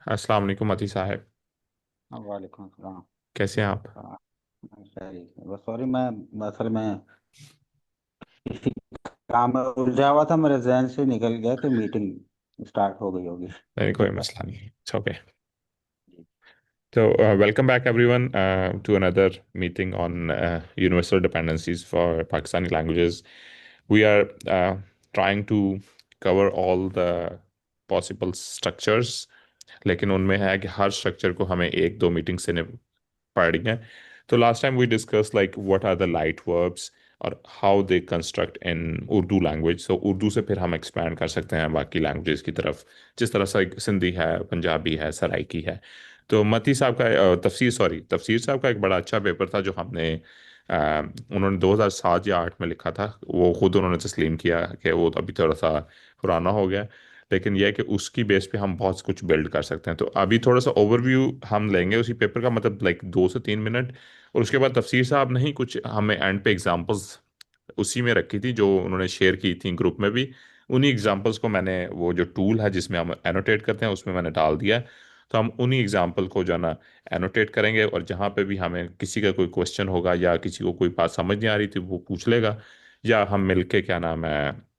अस्सलाम वालेकुम मती साहब। हाँ, वालेकुम अस्सलाम। कैसे हैं आप? हाँ, सही है। बस सॉरी, मैं असल में किसी काम में उलझा हुआ था, मेरे जहन से निकल गया कि मीटिंग स्टार्ट हो गई होगी। नहीं, कोई मसला नहीं, it's okay. So, welcome back everyone to another meeting on universal dependencies for Pakistani languages. We are trying to cover all the possible structures, लेकिन उनमें है कि हर स्ट्रक्चर को हमें एक दो मीटिंग से पढ़नी है। तो last time we discuss like what are the light verbs और how they construct in Urdu language. So Urdu से फिर हम एक्सपैंड कर सकते हैं बाकी लैंग्वेजेस की तरफ, जिस तरह से सिंधी है, पंजाबी है, सराइकी है। तो मती साहब का तफसीर साहब का एक बड़ा अच्छा पेपर था जो हमने उन्होंने 2007 या 8 में लिखा था। वो खुद उन्होंने तस्लीम किया कि वो अभी थोड़ा सा पुराना हो गया, लेकिन यह है कि उसकी बेस पे हम बहुत कुछ बिल्ड कर सकते हैं। तो अभी थोड़ा सा ओवरव्यू हम लेंगे उसी पेपर का, मतलब लाइक 2 से 3 मिनट। और उसके बाद तफसीर साहब ने ही कुछ हमें एंड पे एग्जांपल्स उसी में रखी थी जो उन्होंने शेयर की थी ग्रुप में भी। उन्हीं एग्जांपल्स को मैंने, वो जो टूल है जिसमें हम एनोटेट करते हैं, उसमें मैंने डाल दिया है। तो हम उन्हीं एग्जांपल को जो है ना एनोटेट करेंगे, और जहाँ पे भी हमें किसी का कोई क्वेश्चन होगा या किसी को कोई बात समझ नहीं आ रही थी वो पूछ लेगा, या हम मिलके क्या नाम है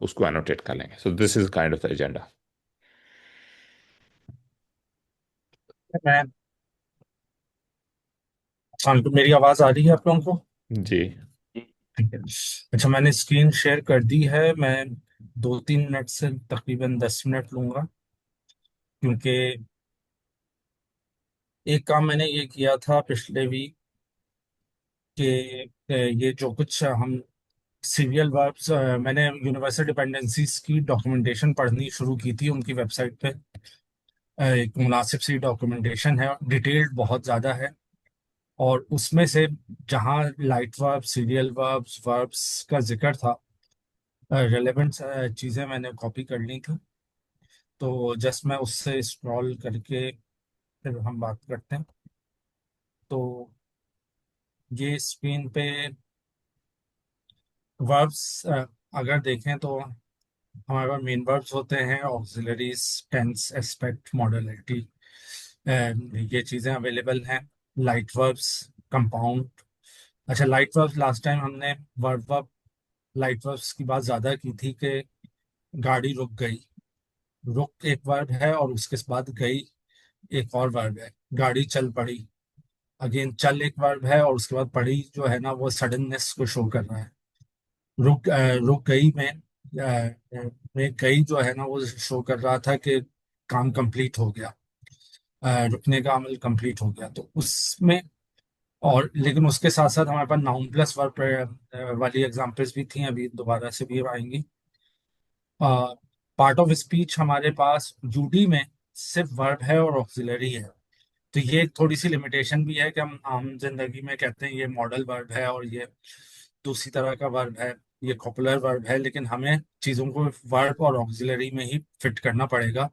उसको एनोटेट कर लेंगे। So this is kind of the agenda. मैं मेरी आवाज आ रही है आप लोगों को? जी। ठीक है। अच्छा, मैंने स्क्रीन शेयर कर दी है। मैं 2-3 मिनट से तकरीबन 10 मिनट लूंगा, क्योंकि एक काम मैंने ये किया था पिछले वीक कि ये जो कुछ हम सीरियल वर्ब्स, मैंने यूनिवर्सल डिपेंडेंसीज की डॉक्यूमेंटेशन पढ़नी शुरू की थी उनकी वेबसाइट पे। एक मुनासिब सी डॉक्यूमेंटेशन है, डिटेल्ड बहुत ज़्यादा है। और उसमें से जहाँ light verb, serial verbs, verbs का जिक्र था, रेलेवेंट चीज़ें मैंने कॉपी कर ली थी। तो जस्ट मैं उससे स्क्रॉल करके फिर हम बात करते हैं। तो ये स्क्रीन पे वर्ब्स अगर देखें तो हमारे पास मेन वर्ब्स होते हैं, ऑक्सिलरीज, टेंस, एस्पेक्ट, मॉडलिटी, ये चीज़ें अवेलेबल हैं। Light verbs, compound. अच्छा, लाइट वर्ब्स लास्ट टाइम हमने वर्ब लाइट वर्ब्स की बात ज़्यादा की थी कि गाड़ी रुक गई। रुक एक वर्ब है और उसके बाद गई एक और वर्ब है। गाड़ी चल पड़ी, अगेन चल एक वर्ब है और उसके बाद पड़ी जो है ना वो सडननेस को शो कर रहा है। रुक गई में गई जो है ना वो शो कर रहा था कि काम कंप्लीट हो गया, रुकने का अमल कंप्लीट हो गया, तो उसमें। और लेकिन उसके साथ साथ हमारे पास नाउन प्लस वर्ब वाली एग्जांपल्स भी थी, अभी दोबारा से भी आएंगी। पार्ट ऑफ स्पीच हमारे पास यूडी में सिर्फ वर्ब है और ऑक्सिलरी है। तो ये एक थोड़ी सी लिमिटेशन भी है कि हम आम जिंदगी में कहते हैं ये मॉडल वर्ब है और ये दूसरी तरह का वर्ब है, ये कॉपुलर वर्ब है, लेकिन हमें चीज़ों को वर्ब और ऑक्सिलरी में ही फिट करना पड़ेगा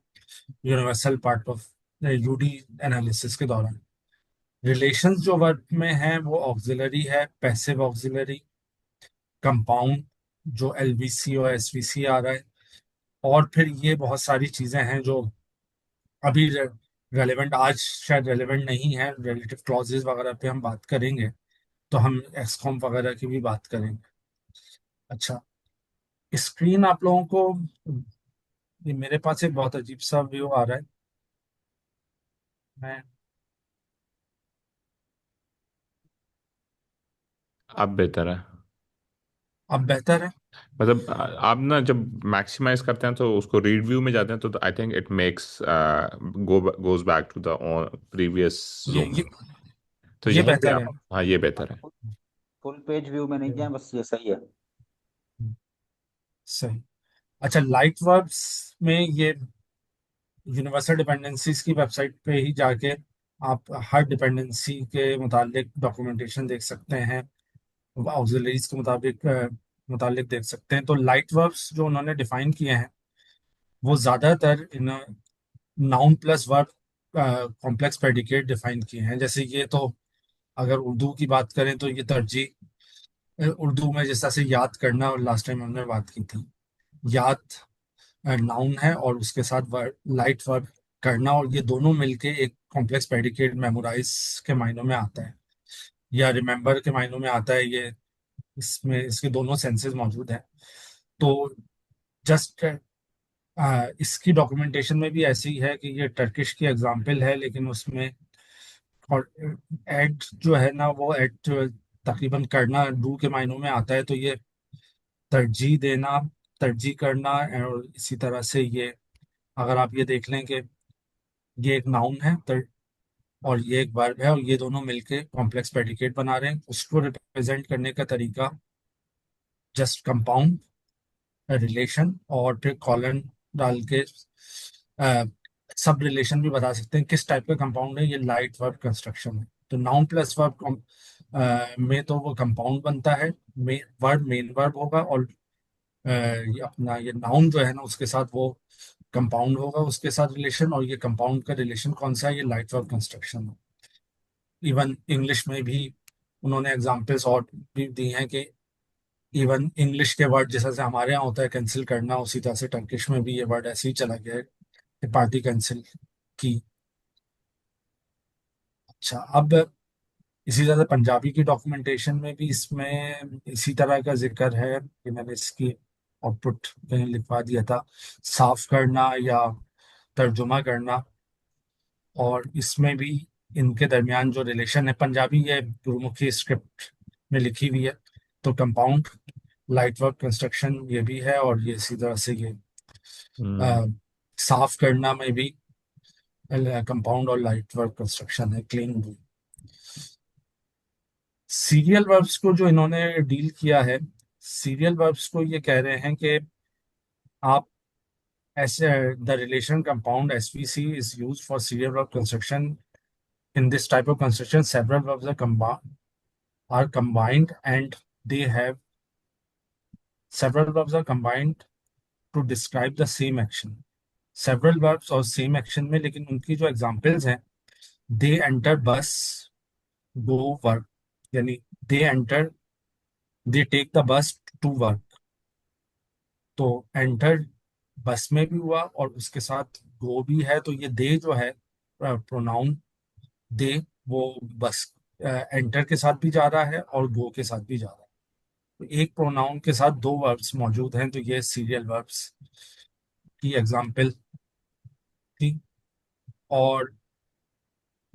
universal part of UD analysis के दौरान। रिलेशंस जो वर्ब में है वो ऑक्सिलरी है, पैसिव ऑक्सिलरी, कंपाउंड जो एलवीसी और एसवीसी आ रहा है। और फिर ये बहुत सारी चीजें हैं जो अभी रेलेवेंट, आज शायद रेलेवेंट नहीं है। रिलेटिव क्लॉजेज वगैरह पे हम बात करेंगे, तो हम एक्सकॉम वगैरह की भी बात करेंगे। अच्छा, स्क्रीन आप लोगों को, ये मेरे पास एक बहुत अजीब सा व्यू आ रहा है। मैं अब बेहतर है। अब बेहतर है? मतलब आप ना जब मैक्सिमाइज करते हैं तो उसको रीड व्यू में जाते हैं तो I think it makes goes back to the previous ये जूम। ये तो ये यहीं पे बेहतर है। आप, हाँ ये हाँ, बेहतर है। फुल पेज व्यू में नहीं जाए, बस ये सही है। सही। अच्छा, लाइट वर्ब्स में ये यूनिवर्सल डिपेंडेंसीज की वेबसाइट पे ही जाके आप हर डिपेंडेंसी के मुतालिक डॉक्यूमेंटेशन देख सकते हैं, ऑक्सिलरीज के मुतालिक देख सकते हैं। तो लाइट वर्ब्स जो उन्होंने डिफाइन किए हैं वो ज्यादातर इन noun plus verb complex predicate define किए हैं। जैसे ये तो अगर उर्दू की बात करें तो ये तरजीह, उर्दू में जिस तरह से याद करना और लास्ट टाइम हमने बात की थी, याद नाउन है और उसके साथ वर्ब, लाइट वर्ब करना और ये दोनों मिलके एक कॉम्प्लेक्स प्रेडिकेट मेमोराइज के मायनों में आता है या रिमेम्बर के मायनों में आता है। ये इसमें इसके दोनों सेंसेस मौजूद हैं। तो जस्ट इसकी डॉक्यूमेंटेशन में भी ऐसी ही है कि ये टर्किश की एग्जाम्पल है, लेकिन उसमें और एड जो है ना, वो एड तकरीबन करना डू के मायनों में आता है। तो ये तरजीह देना, तरजीह करना, और इसी तरह से ये अगर आप ये देख लें कि ये एक नाउन है और ये एक वर्ब है और ये दोनों मिलके कॉम्प्लेक्स प्रेडिकेट बना रहे हैं, उसको रिप्रेजेंट करने का तरीका जस्ट कंपाउंड रिलेशन और फिर कॉलन डाल के सब रिलेशन भी बता सकते हैं किस टाइप का कंपाउंड है। ये लाइट वर्ब कंस्ट्रक्शन है। तो नाउन प्लस वर्ब में तो वो कंपाउंड बनता है, वर्ब मेन वर्ब होगा और ये अपना ये नाउन जो है ना उसके साथ वो कंपाउंड होगा, उसके साथ रिलेशन। और ये कंपाउंड का रिलेशन कौन सा है? ये लाइट वर्ब कंस्ट्रक्शन है। इवन इंग्लिश में भी उन्होंने एग्जाम्पल्स और भी दी हैं कि इवन इंग्लिश के वर्ड जैसा से हमारे यहाँ होता है कैंसिल करना, उसी तरह से टर्किश में भी ये वर्ड ऐसे ही चला गया है कि पार्टी कैंसिल की। अच्छा, अब इसी तरह से पंजाबी की डॉक्यूमेंटेशन में भी इसमें इसी तरह का जिक्र है कि मैंने इसकी आउटपुट कहीं लिखवा दिया था, साफ करना या तर्जुमा करना। और इसमें भी इनके दरमियान जो रिलेशन है, पंजाबी ये गुरुमुखी स्क्रिप्ट में लिखी हुई है, तो कंपाउंड लाइट वर्क कंस्ट्रक्शन ये भी है। और ये इसी तरह से ये अ, साफ करना में भी कंपाउंड और लाइट वर्क कंस्ट्रक्शन है, क्लीन भी। सीरियल वर्ब्स को जो इन्होंने डील किया है, सीरियल वर्ब्स को ये कह रहे हैं कि आप ऐसे the relation compound SVC is used for serial verb construction. In this type of construction, several verbs are combined and they have several verbs are combined to describe the same action. Several verbs और same action में, लेकिन उनकी जो examples हैं, they enter bus, go work, यानी they enter, they take the bus to work। तो enter बस में भी हुआ और उसके साथ go भी है। तो ये they जो है प्रोनाउन दे, वो बस एंटर के साथ भी जा रहा है और गो के साथ भी जा रहा है। तो एक प्रोनाउन के साथ दो वर्ब्स मौजूद हैं, तो ये सीरियल वर्ब्स की एग्जांपल थी। और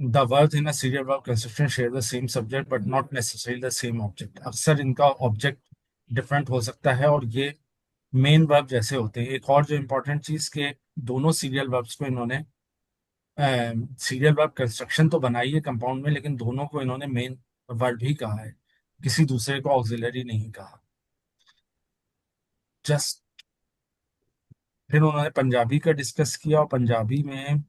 the verbs in a serial verb construction share the same subject but not necessarily the same object. अक्सर इनका ऑब्जेक्ट डिफरेंट हो सकता है और ये मेन वर्ब जैसे होते हैं। एक और जो इम्पोर्टेंट चीज के दोनों सीरियल वर्ब्स को इन्होंने सीरियल वर्ब कंस्ट्रक्शन तो बनाई है कंपाउंड में, लेकिन दोनों को इन्होंने मेन वर्ब ही कहा है, किसी दूसरे को ऑक्सिलरी नहीं कहा। जस्ट फिर उन्होंने पंजाबी का डिस्कस किया और पंजाबी में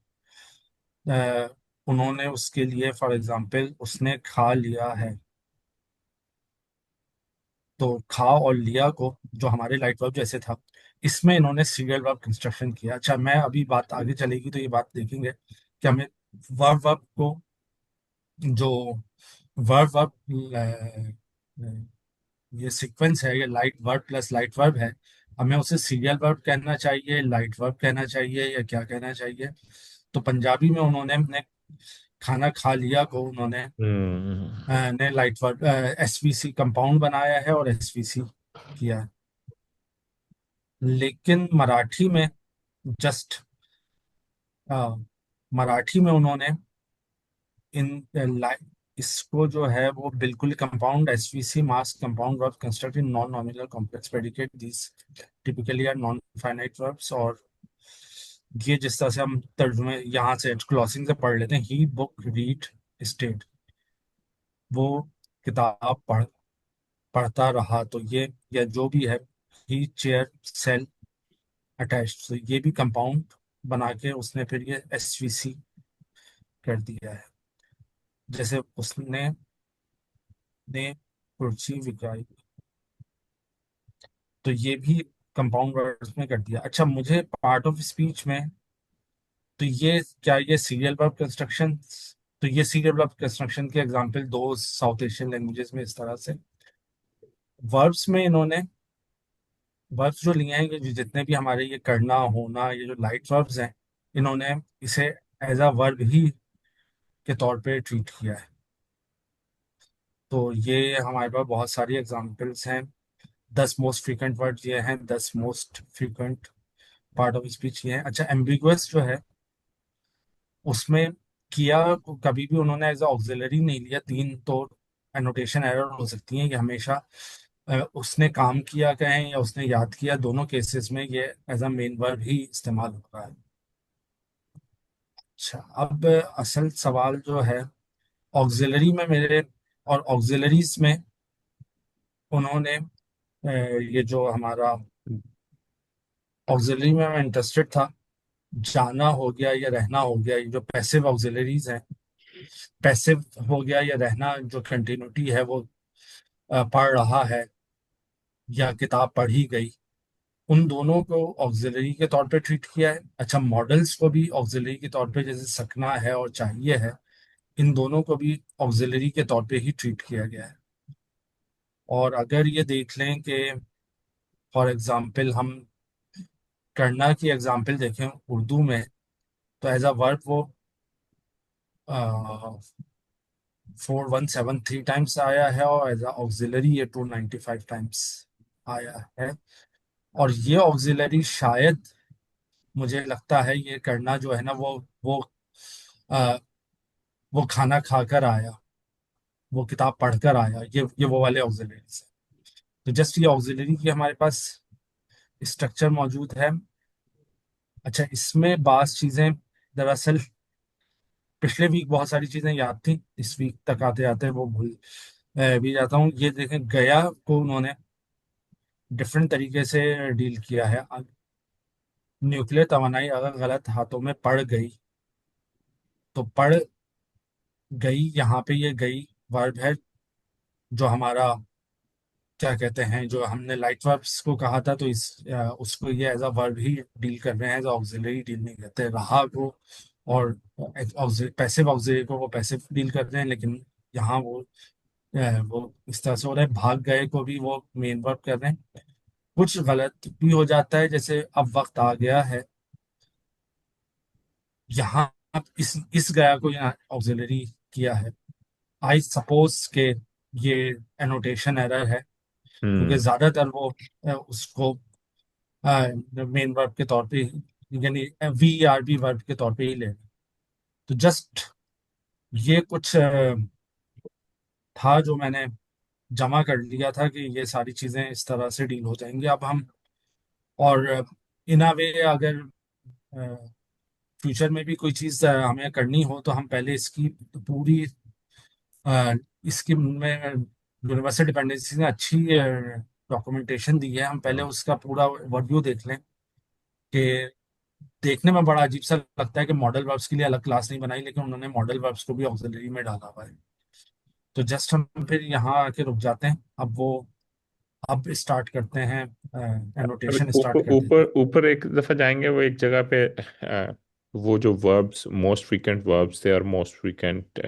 अ, उन्होंने उसके लिए फॉर एग्जांपल उसने खा लिया है, तो खा और लिया को जो हमारे लाइट वर्ब जैसे था, इसमें इन्होंने सीरियल वर्ब कंस्ट्रक्शन किया। अच्छा, मैं अभी बात आगे चलेगी तो ये बात देखेंगे कि हमें वर्ब वर्ब को जो वर्ब वर्ब ये सीक्वेंस है, ये light verb plus light verb है, हमें उसे सीरियल वर्ब कहना चाहिए, लाइट वर्ब कहना चाहिए, या क्या कहना चाहिए? तो पंजाबी में उन्होंने ने खाना खा लिया को उन्होंने ने लाइट वर्ब एसवीसी कंपाउंड बनाया है और एसवीसी किया है। लेकिन मराठी में जस्ट मराठी में उन्होंने इन इसको जो है वो बिल्कुल compound SVC mass compound verb construct in non nominal complex predicate this typically are non finite verbs. और ये जिस तरह से हम तर्जुमे यहाँ से क्लॉसिंग से पढ़ लेते हैं, ही बुक रीड स्टेट, वो किताब पढ़ता रहा, तो ये या जो भी है, ही चेयर सेल अटैच्ड, तो ये भी कंपाउंड बना के उसने फिर ये एसवीसी कर दिया है। जैसे उसने ने कुर्सी बिकाई, तो ये भी कंपाउंड वर्ड्स में कर दिया। अच्छा, मुझे पार्ट ऑफ स्पीच में, तो ये क्या ये सीरियल वर्ब कंस्ट्रक्शन, तो ये सीरियल वर्ब कंस्ट्रक्शन के एग्जांपल दो साउथ एशियन लैंग्वेजेस में इस तरह से। वर्ब्स में इन्होंने वर्ब्स जो लिए हैं, ये जो जितने भी हमारे ये करना होना, ये जो लाइट वर्ब्स हैं, इन्होंने इसे एज अ वर्ब ही के तौर पे ट्रीट किया है। तो ये हमारे पास बहुत सारी एग्जांपल्स हैं। 10 मोस्ट फ्रीक्वेंट वर्ड ये हैं, 10 most frequent part of speech ये है। अच्छा, एम्बिगुअस जो है उसमें किया कभी भी उन्होंने एज अ ऑक्सिलरी नहीं लिया। तीन तो एनोटेशन एरर हो सकती हैं, ये हमेशा उसने काम किया कहें या उसने याद किया, दोनों केसेस में ये एज अ मेन वर्ब ही इस्तेमाल हो रहा है। अच्छा, अब असल सवाल जो है ऑक्सिलरी में मेरे और ऑक्सिलरीज में उन्होंने ये जो हमारा ऑक्सिलरी में मैं इंटरेस्टेड था, जाना हो गया या रहना हो गया, ये जो पैसिव ऑक्सिलरीज हैं, पैसिव हो गया या रहना, जो कंटिन्यूटी है वो पढ़ रहा है या किताब पढ़ी गई, उन दोनों को ऑक्सिलरी के तौर पे ट्रीट किया है। अच्छा, मॉडल्स को भी ऑक्सिलरी के तौर पे, जैसे सकना है और चाहिए है, इन दोनों को भी ऑक्सिलरी के तौर पे ही ट्रीट किया गया है। और अगर ये देख लें कि फॉर एग्जांपल हम करना की एग्जांपल देखें उर्दू में, तो एज अ वर्ब वो 4173 टाइम्स आया है और एज अ ऑक्सिलरी ये 295 टाइम्स आया है। और ये ऑक्सिलरी शायद, मुझे लगता है ये करना जो है ना, वो आ, वो खाना खाकर आया, वो किताब पढ़कर आया, ये वो वाले ऑक्सिलरीज है। तो जस्ट ये ऑक्सिलरी की हमारे पास स्ट्रक्चर मौजूद है। अच्छा, इसमें बास चीजें दरअसल पिछले वीक बहुत सारी चीजें याद थी, इस वीक तक आते आते वो भूल भी जाता हूँ। ये देखें, गया को उन्होंने डिफरेंट तरीके से डील किया है। न्यूक्लियर तवानाई अगर गलत हाथों में पड़ गई तो पड़ गई, यहाँ पे ये गई वर्ब है, जो हमारा क्या कहते हैं, जो हमने लाइट वर्ब्स को कहा था, तो उसको ये एज अ वर्ब ही डील कर रहे हैं, एज ऑक्सिलरी डील नहीं करते। रहा को और पैसिव ऑक्सिलरी को वो पैसिव डील कर रहे हैं, लेकिन यहाँ वो इस तरह से हो रहा है। भाग गए को भी वो मेन वर्ब कर रहे हैं। कुछ गलत भी हो जाता है, जैसे अब वक्त आ गया है, यहाँ अब इस गया को यहाँ ऑक्सिलरी किया है। आई सपोज के ये एनोटेशन एरर है, क्योंकि हम्म ज्यादातर वो उसको मेन वर्ब के तौर पे, यानी वी आर बी वर्ब के तौर पे ही ले रहे हैं। तो जस्ट ये कुछ था जो मैंने जमा कर लिया था कि ये सारी चीजें इस तरह से डील हो जाएंगी। अब हम और इन अ वे अगर फ्यूचर में भी कोई चीज हमें करनी हो, तो हम पहले इसकी पूरी अ, इसकी में यूनिवर्सल डिपेंडेंसी ने अच्छी डॉक्यूमेंटेशन दी है, हम पहले उसका पूरा ओवरव्यू देख लें। कि देखने में बड़ा अजीब सा लगता है कि मॉडल वर्ब्स के लिए अलग क्लास नहीं बनाई, लेकिन उन्होंने मॉडल वर्ब्स को भी ऑक्सिलरी में डाला हुआ है। तो जस्ट हम फिर यहाँ आके रुक जाते हैं। अब स्टार्ट करते हैं, अभी एनोटेशन ऊपर स्टार्ट कर देते ऊपर हैं। ऊपर एक दफा जाएंगे, वो एक जगह पे वो जो वर्ब्स, मोस्ट फ्रीक्वेंट वर्ब्स थे और most frequent,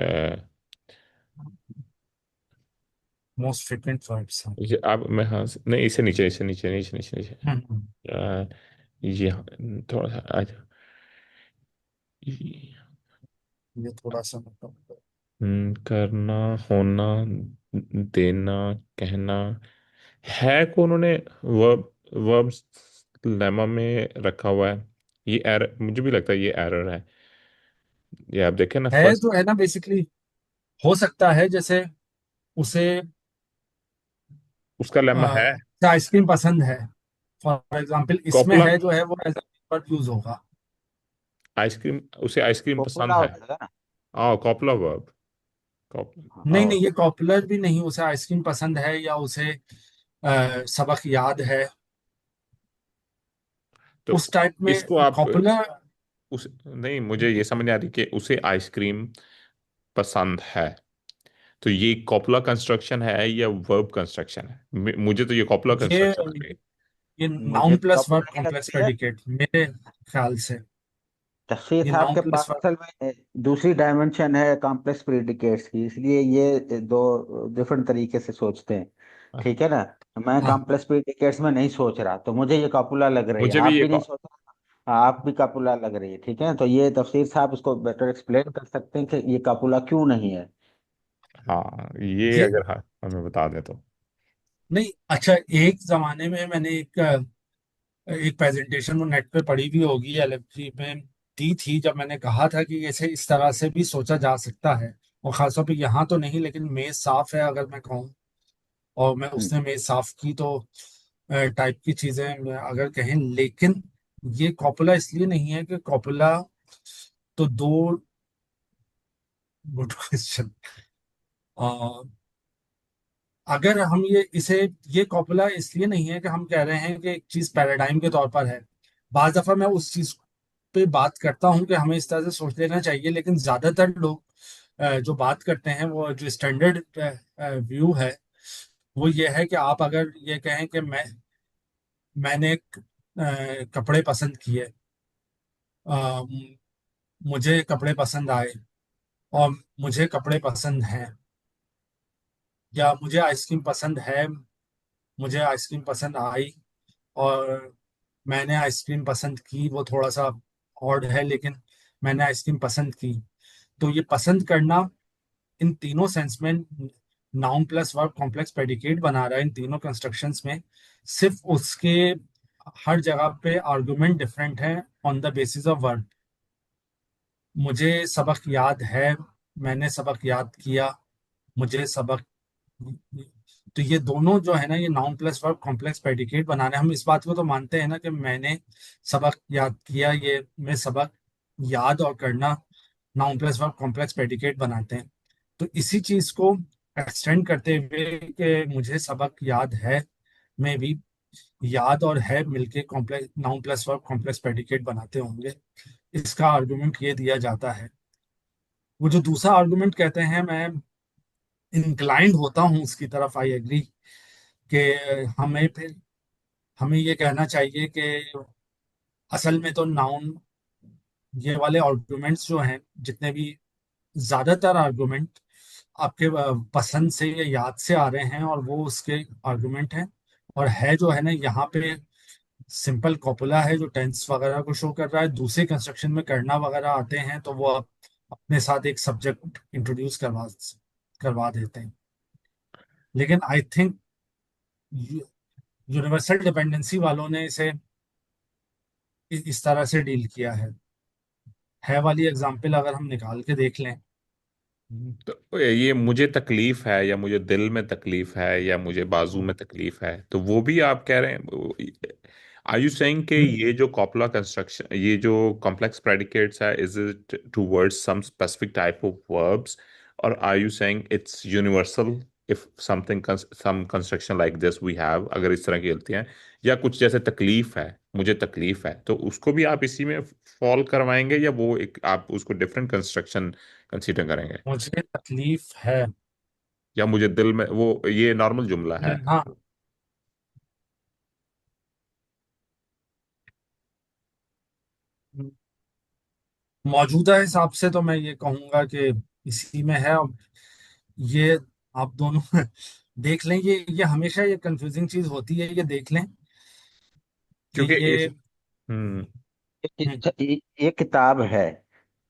most frequent verbs हैं। ये अब मैं, हाँ नहीं, इससे नीचे, इससे नीचे, नीचे नीचे नीचे, हम्म। ये थोड़ा सा ये थोड़ा सा मतलब करना, होना, देना, कहना, है को उन्होंने वर्ब वर्ब्स लेमा में रखा हुआ है। ये एरर, मुझे भी लगता है ये एरर है। ये आप देखें ना, है, फर्स्ट जो है ना बेसिकली हो सकता है, जैसे उसे उसका लेमा है आइसक्रीम पसंद है, फॉर एग्जाम्पल इसमें कॉपुला, है जो है वो एज वर्ब यूज होगा। आइसक्रीम, उसे आइसक्रीम पसंद पॉपुलर है। हो जाएगा ना। हाँ, कॉपुला वर्ब, नहीं हाँ। नहीं, ये कॉपुलर भी नहीं, उसे आइसक्रीम पसंद है या उसे सबक याद है, तो उस टाइप में इसको आप कॉपुलर। उस, नहीं, मुझे ये समझ नहीं आ रही कि उसे आइसक्रीम पसंद है, तो ये कॉपुला कंस्ट्रक्शन है या वर्ब कंस्ट्रक्शन है? मुझे तो ये कॉपुला ये कंस्ट्रक्शन लग रही है। ये मुझे नाउन तो प्लस वर्ब पॉपुलर ही कॉम्प्लेक्स लगती है। प्रेडिकेट मेरे ख्याल से। तफसीर ये साहब नाउन के प्लस पास वर्ब। असल में दूसरी डायमेंशन है कॉम्प्लेक्स प्रेडिकेट्स की, इसलिए ये दो डिफरेंट तरीके से सोचते हैं। ठीक है ना। मैं हाँ, कॉम्प्लेक्स प्रेडिकेट्स में नहीं सोच रहा, तो मुझे ये कॉपुला लग रही है, मुझे भी आप ये भी नहीं सोच रहा। आप भी कपुला लग रही है, ठीक है। तो ये तफसीर साहब इसको बेटर एक्सप्लेन कर सकते हैं कि ये कपुला क्यों नहीं है। हाँ, ये ये अगर हाँ हमें बता दें तो। नहीं, अच्छा, एक जमाने में मैंने एक प्रेजेंटेशन वो नेट पे पड़ी भी होगी, एलएफजी में दी थी, जब मैंने कहा था कि इसे इस तरह से भी सोचा जा सकता है। और खासतौर पे यहाँ तो नहीं, लेकिन मेज साफ है अगर मैं कहूँ, और मैं हम्म, उसने मेज साफ की, तो टाइप की चीजें अगर कहें। लेकिन ये कॉपुला इसलिए नहीं है कि कॉपुला तो दो, गुड क्वेश्चन। अगर हम ये कॉपुला इसलिए नहीं है कि हम कह रहे हैं कि एक चीज पैराडाइम के तौर पर है। बाज दफा मैं उस चीज पे बात करता हूँ कि हमें इस तरह से सोच लेना चाहिए, लेकिन ज्यादातर लोग जो बात करते हैं, वो जो स्टैंडर्ड व्यू है, वो ये है कि आप अगर ये कहें कि मैंने कपड़े पसंद किए, अ, मुझे कपड़े पसंद आए, और मुझे कपड़े पसंद हैं, या मुझे आइसक्रीम पसंद है, मुझे आइसक्रीम पसंद आई, और मैंने आइसक्रीम पसंद की, वो थोड़ा सा ऑड है, लेकिन मैंने आइसक्रीम पसंद की। तो ये पसंद करना इन तीनों सेंस में noun plus verb complex predicate बना रहा है इन तीनों कंस्ट्रक्शंस में। सिर्फ उसके हर जगह पे आर्गुमेंट डिफरेंट है on the basis of verb. मुझे सबक याद है, मैंने सबक याद किया, मुझे सबक। तो ये दोनों जो है ना, ये noun plus verb complex predicate बना रहे हैं। हम इस बात को तो मानते हैं ना कि मैंने सबक याद किया, ये मैं सबक याद और करना noun plus verb complex predicate बनाते हैं। तो इसी चीज को एक्सटेंड करते हुए कि मुझे सबक याद है, में भी याद और है मिलके complex noun plus verb complex predicate बनाते होंगे। इसका आर्गुमेंट ये दिया जाता है। वो जो दूसरा आर्गुमेंट कहते हैं, मैं इंक्लाइंड होता हूँ उसकी तरफ, आई एग्री, कि हमें फिर हमें ये कहना चाहिए कि असल में तो नाउन, ये वाले आर्गुमेंट्स जो हैं, जितने भी ज्यादातर आर्गुमेंट आपके पसंद से या याद से आ रहे हैं, और वो उसके आर्गुमेंट हैं। और है जो है ना, यहाँ पे सिंपल कॉपुला है जो टेंस वगैरह को शो कर रहा है। दूसरे कंस्ट्रक्शन में करना वगैरह आते हैं, तो वो अपने साथ एक सब्जेक्ट इंट्रोड्यूस करवा करवा देते हैं। लेकिन आई थिंक यूनिवर्सल डिपेंडेंसी वालों ने इसे इस तरह से डील किया है वाली एग्जाम्पल अगर हम निकाल के देख लें। तो ये मुझे तकलीफ है या मुझे दिल में तकलीफ है या मुझे बाजू में तकलीफ है, तो वो भी आप कह रहे हैं। आर यू सेइंग कि हम्म, ये जो कॉपुला कंस्ट्रक्शन, ये जो कॉम्प्लेक्स प्रेडिकेट्स है, is it towards some specific type of verbs, और are you saying it's universal if something some construction like this we have, अगर इस तरह की गलतियां हैं, या कुछ जैसे तकलीफ है, मुझे तकलीफ है, तो उसको भी आप इसी में फॉल करवाएंगे, या वो एक आप उसको डिफरेंट कंस्ट्रक्शन कंसीडर करेंगे? मुझे तकलीफ है। या मुझे दिल में, वो ये नॉर्मल जुमला है? हाँ, मौजूदा हिसाब से तो मैं ये कहूंगा कि इसी में है। अब ये आप दोनों देख लें, ये हमेशा ये कंफ्यूजिंग चीज होती है, ये देख लें कि क्योंकि ये इस हम्म हम्म, ये किताब है,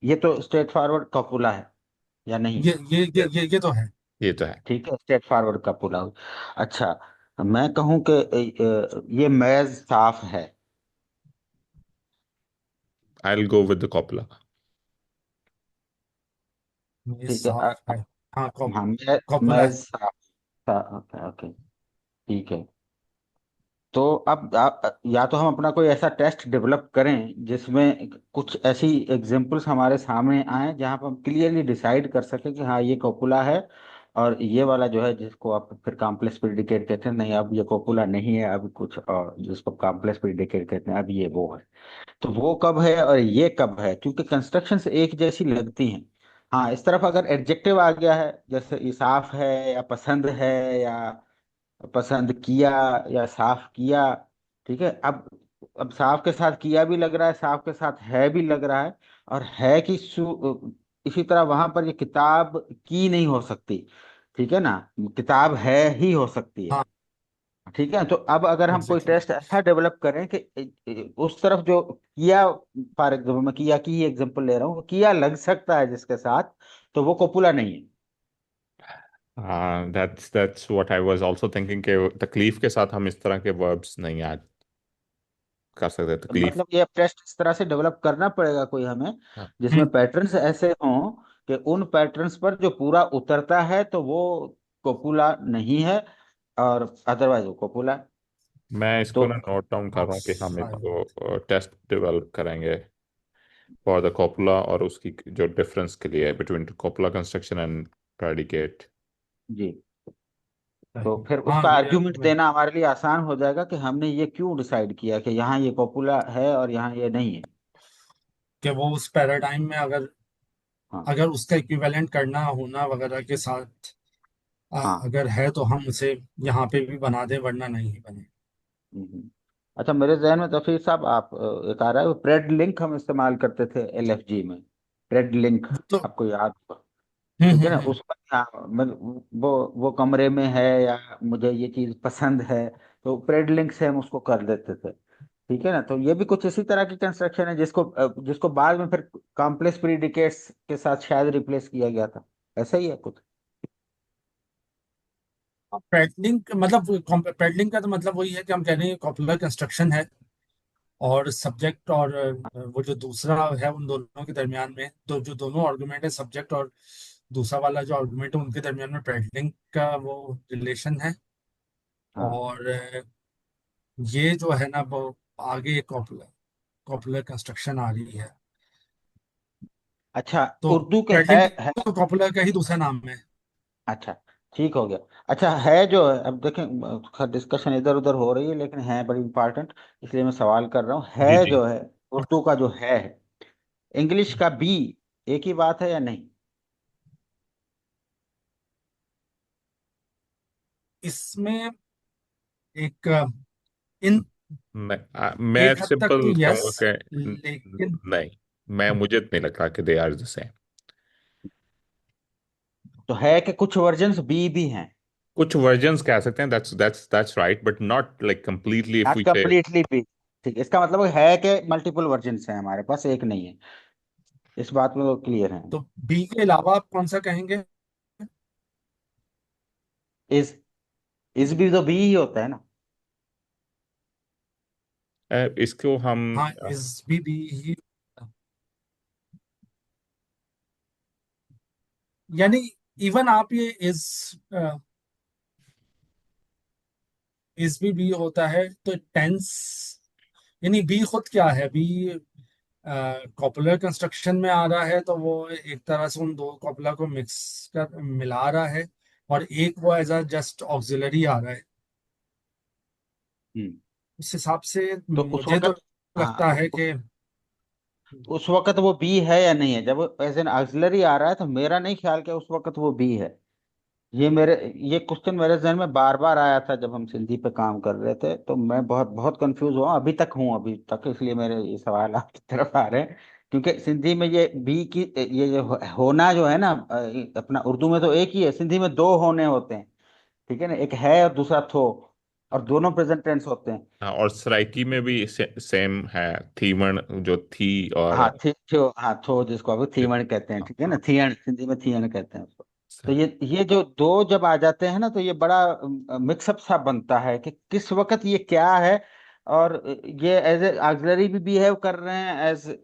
ये तो स्ट्रेट फॉरवर्ड कपुला है या नहीं। ये तो है। ये तो है। ठीक है, स्ट्रेट फॉरवर्ड कपुला। अच्छा, मैं कहूं कि ये मेज साफ है। I will go with the copula. ये ठीक है, साफ है। हाँ, हाँ, कॉपुला मेज है। साफ। ओके ओके, ठीक है। तो अब या तो हम अपना कोई ऐसा टेस्ट डेवलप करें जिसमें कुछ ऐसी एग्जांपल्स हमारे सामने आए जहां पर हम क्लियरली डिसाइड कर सकें कि हाँ ये कोपुला है, और ये वाला जो है जिसको आप फिर कॉम्प्लेक्स प्रिडिकेट कहते हैं, नहीं अब ये कोपुला नहीं है, अब कुछ और जिसको कॉम्प्लेक्स प्रिडिकेट कहते हैं, अब ये वो है। तो वो कब है और ये कब है, क्योंकि कंस्ट्रक्शंस एक जैसी लगती हैं। हाँ, इस तरफ अगर एडजेक्टिव आ गया है, जैसे ये साफ है या पसंद है या पसंद किया या साफ किया, ठीक है। अब साफ के साथ किया भी लग रहा है, साफ के साथ है भी लग रहा है, और है कि इसी तरह वहां पर ये किताब की नहीं हो सकती, ठीक है ना, किताब है ही हो सकती है। हाँ, ठीक है, तो अब अगर हम कोई एग्जैक्टली। टेस्ट ऐसा डेवलप करें कि उस तरफ जो किया, फॉर एग्जाम्पल मैं किया की ही एग्जाम्पल ले रहा हूँ, किया लग सकता है जिसके साथ, तो वो कोपुला नहीं है। That's what I was also thinking कि तकलीफ के साथ हम इस तरह के वर्ब्स नहीं ऐड कर सकते, तो तकलीफ। मतलब ये टेस्ट इस तरह से डेवलप करना पड़ेगा कोई हमें, हाँ। जिसमें पैटर्न्स ऐसे हों कि उन पैटर्न्स पर जो पूरा उतरता है तो वो कोपुला नहीं है, और अदरवाइज वो कोपुला है। मैं तो इसको ना नोट डाउन कर हाँ रहा हूँ कि हम सारे। इसको टेस्ट डेवलप करेंगे फॉर द कोपुला, और उसकी जो डिफरेंस के लिए between copula construction and predicate. जी, तो फिर हाँ उसका ये आर्ग्यूमेंट देना हमारे लिए आसान हो जाएगा कि हमने ये क्यों डिसाइड किया कि यहाँ ये कोपुला है और यहाँ ये नहीं है। कि वो उस पैराडाइम में अगर हाँ अगर उसका इक्विवेलेंट करना होना वगैरह के साथ हाँ। अगर है तो हम उसे यहाँ पे भी बना दें, वरना नहीं बने। हम्म। अच्छा, मेरे जहन में तफीर साहब आप एक आ रहा है, प्रेड लिंक हम इस्तेमाल करते थे एलएफजी में, प्रेड लिंक, तो आपको याद होगा? ठीक है ना, उसमें हाँ, वो कमरे में है या मुझे ये चीज पसंद है, तो प्रेड लिंक से हम उसको कर देते थे। ठीक है ना, तो ये भी कुछ इसी तरह की कंस्ट्रक्शन है जिसको बाद में फिर कॉम्प्लेक्स प्रीडिकेट्स के साथ शायद रिप्लेस किया गया था, ऐसा ही है कुछ। पैडलिंग मतलब पैडलिंग का तो मतलब वही है कि हम कह रहे हैं कॉपुलर कंस्ट्रक्शन है, और सब्जेक्ट और वो जो दूसरा है उन दोनों के दरमियान में, तो जो दोनों आर्गुमेंट है सब्जेक्ट और दूसरा वाला जो आर्गुमेंट है उनके दरमियान में पैडलिंग का वो रिलेशन है। हाँ। और ये जो है ना वो आगे कॉपुलर कॉपुलर कंस्ट्रक्शन आ रही है। अच्छा, तो उर्दू के पैडलिंग है। तो कॉपुलर का ही दूसरा नाम है। अच्छा, ठीक हो गया। अच्छा, है जो है, अब देखें डिस्कशन इधर उधर हो रही है लेकिन है बड़ी इंपॉर्टेंट, इसलिए मैं सवाल कर रहा हूँ, जी है जी। जो है, उर्दू का जो है, इंग्लिश का बी, एक ही बात है या नहीं? इसमें एक इन मैं एक हद तक तो सिंपल यस, कहूँगा कि लेकिन नहीं, मैं मुझे नहीं लगता कि दे आर द सेम। तो है कि कुछ वर्जन्स बी भी हैं। कुछ वर्जन्स कह सकते हैं, that's right, but not like completely if not we say. Completely be. ठीक, इसका मतलब है कि मल्टीपल वर्जन्स हैं हमारे पास, एक नहीं है, इस बात में तो क्लियर है। तो बी के अलावा आप कौन सा कहेंगे? इस इस भी तो बी ही होता है ना। इसको हम हाँ इस बी ही, यानी इवन आप ये इस भी होता है तो टेंस, यानी बी खुद क्या है? बी कॉपुलर कंस्ट्रक्शन में आ रहा है तो वो एक तरह से उन दो कॉपुलर को मिक्स कर मिला रहा है, और एक वो एज अ जस्ट ऑक्सिलरी आ रहा है। हम्म। उस हिसाब से तो उस मुझे तो वक्त, हाँ, लगता है कि उस वक्त वो बी है या नहीं है, जब एज एन ऑक्सिलरी आ रहा है, तो मेरा नहीं ख्याल कि उस वक्त वो बी है। ये क्वेश्चन मेरे जहन में बार बार आया था जब हम सिंधी पे काम कर रहे थे, तो मैं बहुत बहुत कंफ्यूज हुआ, अभी तक, इसलिए मेरे ये सवाल आपकी तरफ आ रहे हैं, क्योंकि सिंधी में ये बी की, ये जो होना जो है ना, अपना उर्दू में तो एक ही है, सिंधी में दो होने होते हैं। ठीक है ना, एक है और दूसरा थो, और दोनों प्रेजेंट टेंस होते हैं। हाँ, और सराइकी में भी सेम है, थीमन जो थी और हाँ हाँ, थो जिसको अभी थीवण कहते हैं, हाँ ठीक है ना, हाँ। थियण, हिंदी में थियण कहते हैं उसको। तो ये जो दो जब आ जाते हैं ना, तो ये बड़ा मिक्सअप सा बनता है कि किस वक्त ये क्या है, और ये एज ए ऑक्सिलरी भी बिहेव कर रहे हैं, एज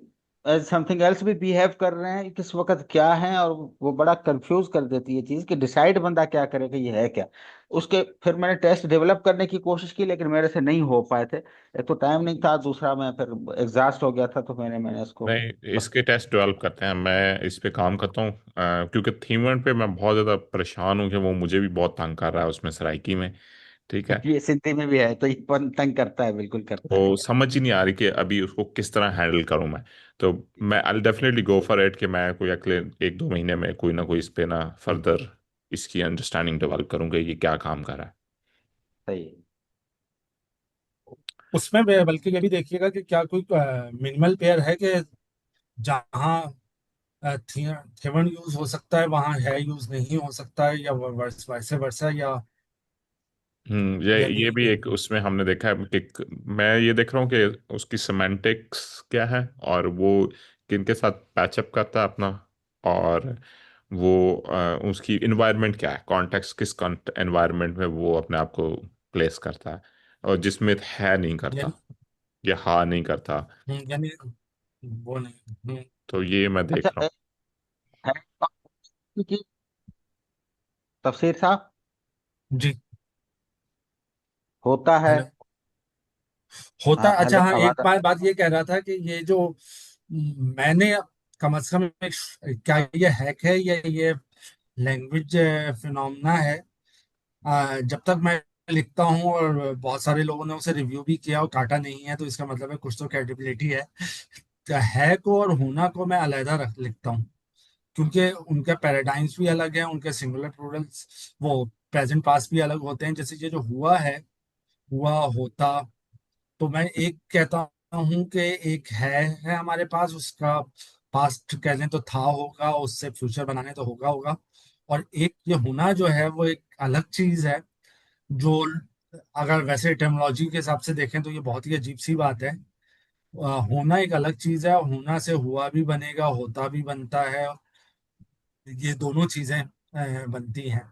एज समथिंग एल्स भी बिहेव कर रहे हैं, किस वक्त क्या है, और वो बड़ा कंफ्यूज कर देती है चीज कि डिसाइड बंदा क्या करे कि ये है क्या। उसके फिर मैंने टेस्ट डेवलप करने की कोशिश की, लेकिन मेरे से नहीं हो पाए थे, एक तो टाइम नहीं था, दूसरा मैं फिर एग्जॉस्ट हो गया था, तो मैंने इसको नहीं, बस। इसके टेस्ट डेवलप करते हैं, मैं इस पे काम करता हूँ, क्योंकि थीमन पे मैं बहुत ज़्यादा परेशान हूँ कि वो मुझे भी बहुत तंग कर रहा है उसमें सराइकी में। ठीक है। ये सिंधी में भी है, तो ये तंग करता है, बिल्कुल करता है। तो समझ ही नहीं आ रही कि अभी उसको किस तरह हैंडल करूं मैं। तो मैं I definitely go for it कि मैं कोई अगले एक दो महीने में कोई ना कोई इस पे ना फर्दर इसकी अंडरस्टैंडिंग डेवलप करूंगा ये क्या काम कर रहा है। सही है। उसमें बल्कि ये भी देखिएगा कि क्या कोई मिनिमल पेयर है कि जहाँ थेवन यूज हो सकता है वहाँ है यूज नहीं हो सकता है, या वैसे वर्सा, या ये यानी भी एक उसमें हमने देखा है कि मैं ये देख रहा हूँ कि उसकी सिमेंटिक्स क्या है, और वो किनके साथ पैचअप करता है अपना, और वो उसकी इन्वायरमेंट क्या है, कॉन्टेक्स्ट किस एनवायरनमेंट में वो अपने आप को प्लेस करता है, और जिसमें है नहीं यानी करता या हाँ नहीं करता। यानी वो नहीं। तो ये मैं देख अच्छा रहा हूँ। है की तफसीर साहब जी। होता है। हेलो। होता, हाँ अच्छा हेलो, हाँ, एक आवाज बात बात ये कह रहा था कि ये जो मैंने कम से कम क्या ये हैक है या ये लैंग्वेज फिनोमेना है? जब तक मैं लिखता हूँ और बहुत सारे लोगों ने उसे रिव्यू भी किया और काटा नहीं है, तो इसका मतलब है कुछ तो क्रेडिबिलिटी है। तो है को और होना को मैं अलहदा रख लिखता हूँ, क्योंकि उनके पैराडाइम्स भी अलग हैं, उनके सिंगुलर प्लूरल्स वो प्रेजेंट पास्ट भी अलग होते हैं। जैसे ये जो हुआ है, हुआ, होता, तो मैं एक कहता हूँ कि एक है हमारे पास, उसका पास्ट कह लें तो था होगा, उससे फ्यूचर बनाने तो होगा होगा। और एक ये होना जो है वो एक अलग चीज है, जो अगर वैसे एटमोलॉजी के हिसाब से देखें तो ये बहुत ही अजीब सी बात है। होना एक अलग चीज है, होना से हुआ भी बनेगा, होता भी बनता है, ये दोनों चीजें बनती हैं।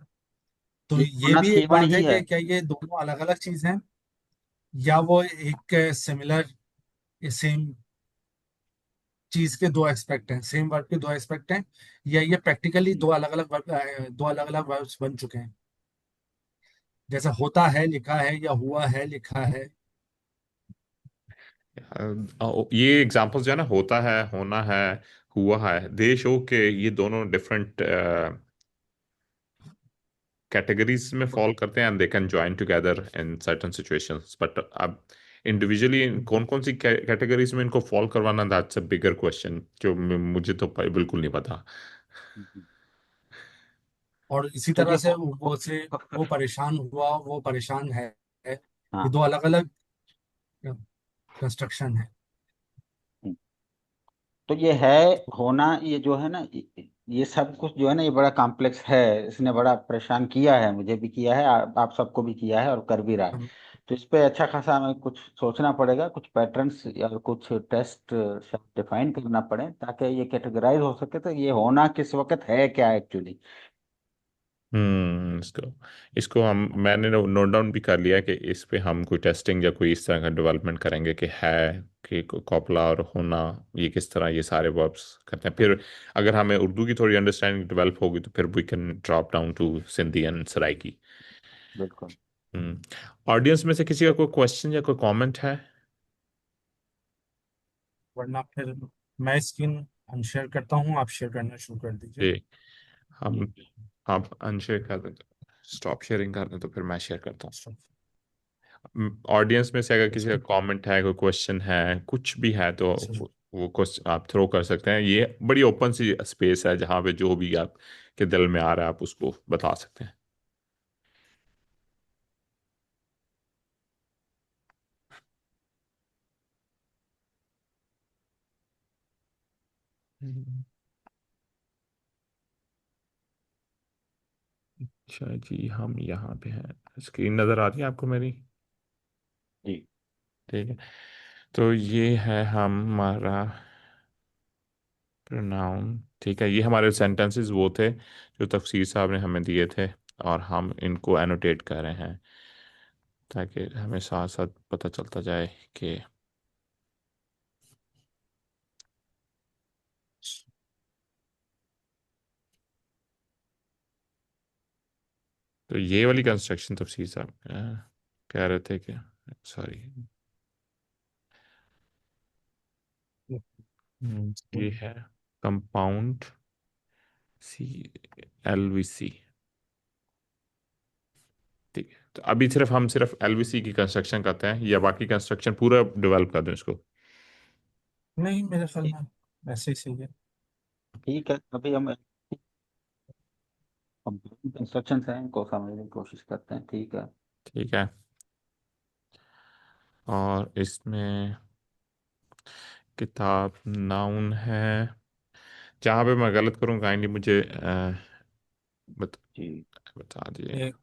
तो ये ये होना भी एक थीवन बात ही है है। कि क्या ये दोनों अलग अलग चीज हैं, या वो एक सिमिलर सेम चीज के दो एस्पेक्ट हैं, सेम वर्ब के दो एस्पेक्ट हैं, या ये प्रैक्टिकली दो अलग अलग वर्ब, दो अलग अलग वर्ब्स बन चुके हैं, जैसे होता है लिखा है या हुआ है लिखा है। ये एग्जांपल्स जो है ना, होता है, होना है, हुआ है, दे शो के ये दोनों डिफरेंट कैटेगरीज में फॉल करते हैं, and they can join together in certain situations, but अब इंडिविजुअली कौन कौन सी कैटेगरीज में इनको फॉल करवाना, दैट्स अ बिगर क्वेश्चन, जो मुझे तो बिल्कुल नहीं पता। और इसी तो तरह ये से वो से वो परेशान हुआ, वो परेशान है, ये हाँ। दो अलग अलग कंस्ट्रक्शन है। तो ये है होना, ये जो है ना, ये सब कुछ जो है ना, ये बड़ा कॉम्प्लेक्स है। इसने बड़ा परेशान किया है, मुझे भी किया है, आप सबको भी किया है और कर भी रहा है। हम- तो इस पे अच्छा खासा हमें कुछ सोचना पड़ेगा, कुछ पैटर्न्स या कुछ टेस्ट डिफाइन करना पड़े, ताकि ये कैटेगराइज हो सके। तो ये होना किस वक्त है क्या एक्चुअली। इसको इसको हम मैंने नोट डाउन भी कर लिया कि इस पे हम कोई टेस्टिंग या कोई इस तरह का डेवलपमेंट करेंगे कि है कि कॉपला और होना ये किस तरह ये सारे वर्ब्स करते हैं। फिर अगर हमें उर्दू की थोड़ी अंडरस्टैंडिंग डेवलप होगी तो फिर we can drop down to Sindhi and Saraiki. बिल्कुल। ऑडियंस में से किसी का कोई क्वेश्चन या कोई कमेंट है? वरना फिर मैं स्क्रीन अनशेयर करता हूँ, आप शेयर करना शुरू कर दीजिए। जी, हम जी। आप अनशेयर कर दें, स्टॉप शेयरिंग कर दें तो फिर मैं शेयर करता हूँ। ऑडियंस में से अगर किसी का कमेंट है, कोई क्वेश्चन है, कुछ भी है, तो वो क्वेश्चन आप थ्रो कर सकते हैं। ये बड़ी ओपन सी स्पेस है जहाँ पे जो भी आपके दिल में आ रहा है आप उसको बता सकते हैं। हम्म, अच्छा जी, हम यहाँ पे हैं। स्क्रीन नज़र आ रही है आपको मेरी? जी। ठीक है, तो ये है हमारा प्रोनाउन। ठीक है, ये हमारे सेंटेंसेस वो थे जो तफसीर साहब ने हमें दिए थे, और हम इनको एनोटेट कर रहे हैं ताकि हमें साथ साथ पता चलता जाए कि तो ये वाली कंस्ट्रक्शन तफसीर साहब कह रहे थे कि, सॉरी, ये है कंपाउंड सी LVC। ठीक है, तो अभी सिर्फ हम सिर्फ LVC की कंस्ट्रक्शन करते हैं, या बाकी कंस्ट्रक्शन पूरा डेवलप कर दें इसको? नहीं, मेरे ख्याल में ऐसे ही सही है। ठीक है, अभी हम इंस्ट्रक्शन हैं इनको समझने की कोशिश करते हैं। ठीक है। ठीक है, और इसमें किताब नाउन है। जहाँ पे मैं गलत करूँ काइंडली मुझे बता जी। बता दिए। एक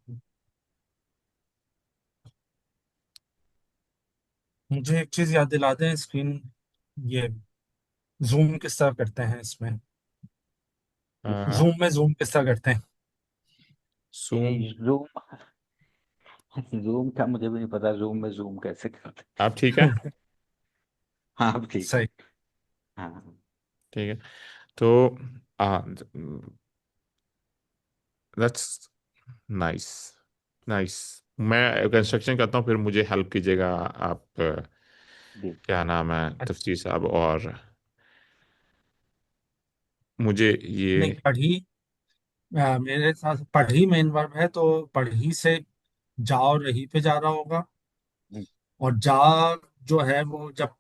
मुझे एक चीज याद दिला दें, स्क्रीन ये जूम किस तरह करते हैं इसमें, इसमें जूम में जूम किस तरह करते हैं? जूम। जूम जूम का मुझे भी नहीं पता, जूम में जूम कैसे करते। आप ठीक है? हाँ अब ठीक है। सही। हाँ ठीक है। तो दैट्स नाइस। नाइस। मैं कंस्ट्रक्शन करता हूँ, फिर मुझे हेल्प कीजिएगा आप। जी। क्या नाम है, अच्छा, तफसीर साहब, और मुझे नहीं ये। पढ़ी, मेरे साथ पढ़ी मेन वर्ब है, तो पढ़ी से जा और रही पे जा रहा होगा। हम्म, और जा जो है वो जब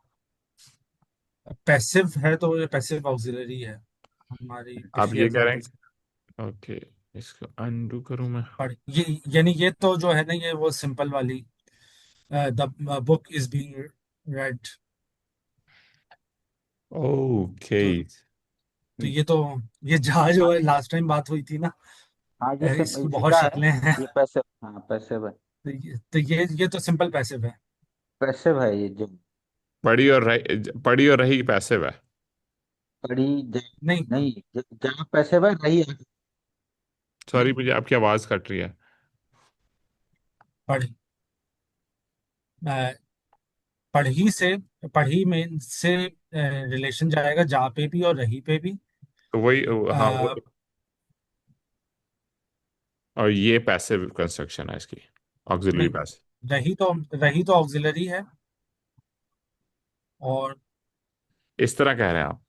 पैसिव है तो ये पैसिव ऑक्सिलरी है, हमारी आप पिछली ये कह रहे एग्जांपल से। हैं, ओके, इसको अनडू करूँ मैं? पढ़ ये, यानी ये तो जो है ना, ये वो सिंपल वाली, the book is being red. Okay. तो हम्म। ये तो, ये जा जो हाँ है, लास्ट टाइम बात हुई थी ना, हाँ, ये इसकी ये बहुत क्या है? शक्लें हैं। ये पैसिव, हाँ पैसिव है। तो ये तो सिंपल पैसिव है। पैसिव है ये जो पड़ी और रही पैसिव है। पढ़ी ज, नहीं, नहीं, जहाँ पैसिव है रही आगे। सॉरी, मुझे आपकी आवाज कट रही है। पढ़ी, अ, पढ़ी से, पढ़ी में से रिलेशन जाएगा जा पे भी और रही पे भी। तो वही, हाँ वो। अ, और ये पैसिव कंस्ट्रक्शन है इसकी, ऑक्सिलरी नहीं, पैसिव। रही तो ऑक्सिलरी है। और इस तरह कह रहे हैं आप?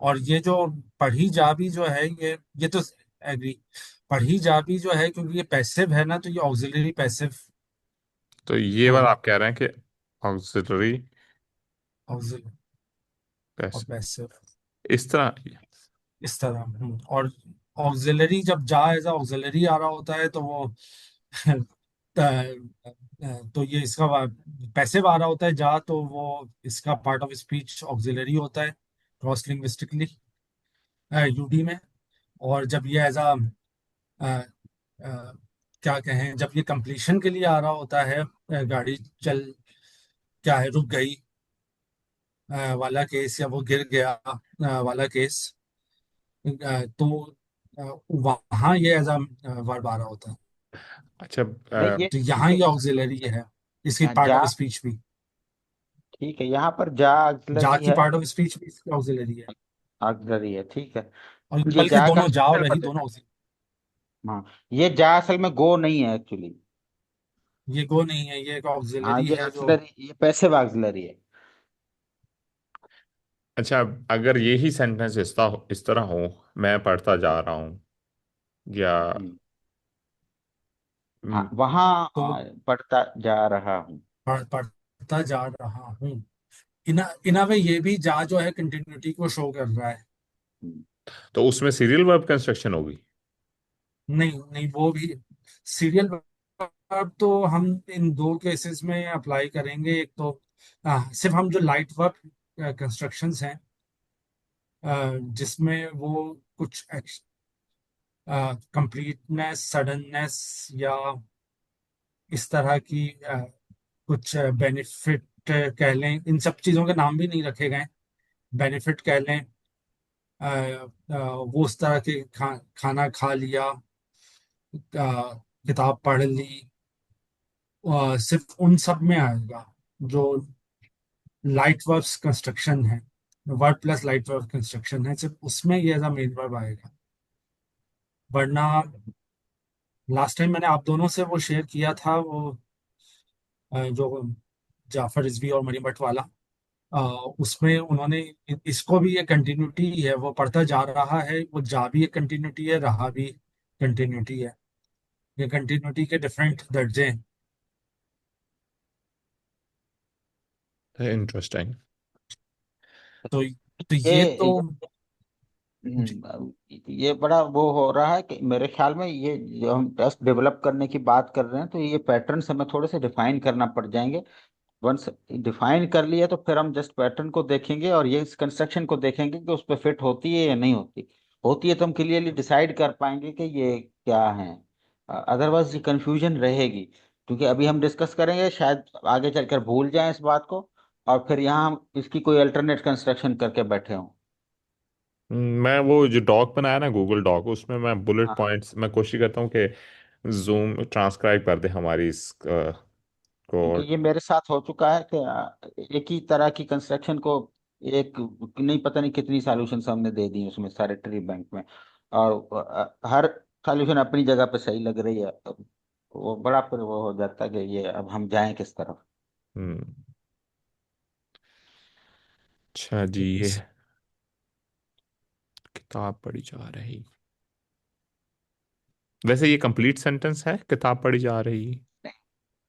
और ये जो पढ़ी जा भी जो है, ये तो एग्री, पढ़ी जा भी जो है, क्योंकि ये पैसिव है ना, तो ये ऑक्सिलरी पैसिव तो ये बात होगा। आप कह रहे हैं कि ऑक्सिलरी ऑक्सिलरी और पैसिव पैसिव इस तरह। इस तरह। और ऑक्सिलरी जब जा एज ऑक्सिलरी आ रहा होता है तो वो तो ये इसका पैसिव आ रहा होता है जा, तो वो इसका पार्ट ऑफ स्पीच ऑक्सिलरी होता है क्रॉस लिंग्विस्टिकली, यूडी में। और जब ये एज क्या कहें, जब ये कंप्लीशन के लिए आ रहा होता है, गाड़ी चल, क्या है, रुक गई वाला केस, या वो गिर गया वाला केस, तो वहाँ ये एज वर्ब आ रहा होता है। अच्छा। नहीं ये तो यहाँ ठीक है। ये ऑक्सिलरी है, इसकी पार्ट जा ऑफ स्पीच भी, ठीक है, यहाँ पर जा जा ऑक्सिलरी की है। पार्ट ऑफ स्पीच भी इसकी ऑक्सिलरी है। ऑक्सिलरी है, ठीक है। और ये बल्कि जा का दोनों, जा और स्पेशल रही वर्जन दोनों है। auxiliary। हाँ, ये जा असल में गो नहीं है एक्चुअली। ये गो नहीं है, ये एक हाँ, ऑक्सिलरी ये है जो। ऑक्सिलरी, ये पैसिव ऑक्सिलरी है। अच्छा, अगर यही सेंटेंस इस तरह हो, मैं पढ़ता जा रहा हूँ, या हम्म, हाँ हम्म, वहाँ तो पढ़ता जा रहा हूँ। पढ़ता जा रहा हूँ, इन अ वे ये भी जा जो है कंटिन्यूटी को शो कर रहा है। हम्म, तो उसमें सीरियल वर्ब कंस्ट्रक्शन होगी। नहीं नहीं, वो भी सीरियल वर्ब तो हम इन दो केसेस में अप्लाई करेंगे। एक तो सिर्फ हम जो लाइट वर्ब कंस्ट्रक्शंस हैं, जिसमें वो कुछ कंप्लीटनेस, सडननेस, या इस तरह की कुछ बेनिफिट कह लें, इन सब चीज़ों के नाम भी नहीं रखे गए। बेनिफिट कह लें, वो उस तरह के खाना खा लिया, किताब पढ़ ली, सिर्फ उन सब में आएगा जो लाइट वर्ब्स कंस्ट्रक्शन है, verb plus light verb construction है, सिर्फ उसमें ये एज अ मेन वर्ब आएगा। वरना लास्ट टाइम मैंने आप दोनों से वो शेयर किया था, वो जो जाफर रिजवी और मरियम भट्ट वाला, अ, उसमें उन्होंने इसको भी, ये कंटिन्यूटी है, वो पढ़ता जा रहा है, वो जा भी एक कंटिन्यूटी है, रहा भी कंटिन्यूटी है। ये कंटिन्यूटी के डिफरेंट दर्जे हैं। इंटरेस्टिंग। तो तो ये तो ये जी। ये बड़ा वो हो रहा है कि मेरे ख्याल में ये जो हम टेस्ट डेवलप करने की बात कर रहे हैं, तो ये पैटर्न्स हमें थोड़े से डिफाइन करना पड़ जाएंगे। वंस डिफाइन कर लिया तो फिर हम जस्ट पैटर्न को देखेंगे और ये इस कंस्ट्रक्शन को देखेंगे कि उस पर फिट होती है या नहीं होती। होती है तो हम क्लियरली डिसाइड कर पाएंगे कि ये क्या है, अदरवाइज ये कंफ्यूजन रहेगी। क्योंकि अभी हम डिस्कस करेंगे, शायद आगे चलकर भूल जाएं इस बात को, और फिर यहाँ हम इसकी कोई अल्टरनेट कंस्ट्रक्शन करके बैठे हों। मैं वो जो डॉक बनाया ना, गूगल डॉक, उसमें मैं बुलेट हाँ, पॉइंट्स मैं कोशिश करता हूँ कि जूम ट्रांसक्राइब कर दे हमारी इस को। क्योंकि ये मेरे साथ हो चुका है कि एक ही तरह की कंस्ट्रक्शन को एक नहीं, पता नहीं कितनी सॉल्यूशंस हमने दे दी उसमें, सारे ट्री बैंक में, और हर सॉल्यूशन अपनी जगह पे सही लग रही है। तो वो बड़ा फिर वो हो जाता है कि ये अब हम जाएं किस तरफ। हम्म। अच्छा जी, ये किताब पढ़ी जा रही, वैसे ये कंप्लीट सेंटेंस है, किताब पढ़ी जा रही।